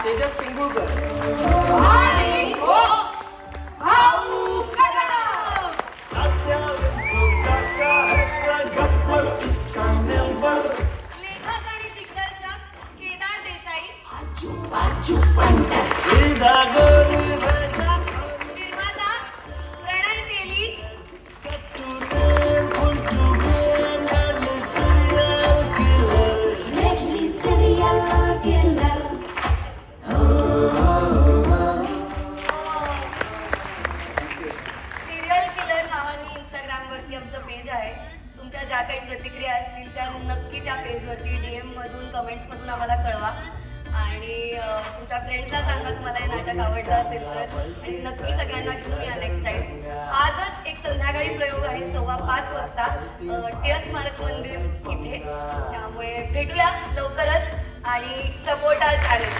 तेजस पिंगुळकर. तुमच्या ज्या काही प्रतिक्रिया असतील त्या नक्की त्या पेजवरती DM मधून कमेंट्समधून आम्हाला कळवा आणि तुमच्या फ्रेंड्सला सांगा तुम्हाला हे नाटक आवडलं असेल तर आणि नक्की सगळ्यांना घेऊन या नेक्स्ट टाइम. आजच एक संध्याकाळी प्रयोग आहे 5:15 वाजता टिळक स्मारक मंदिर इथे. त्यामुळे भेटूया लवकरच आणि सपोर्ट आवर चॅनल.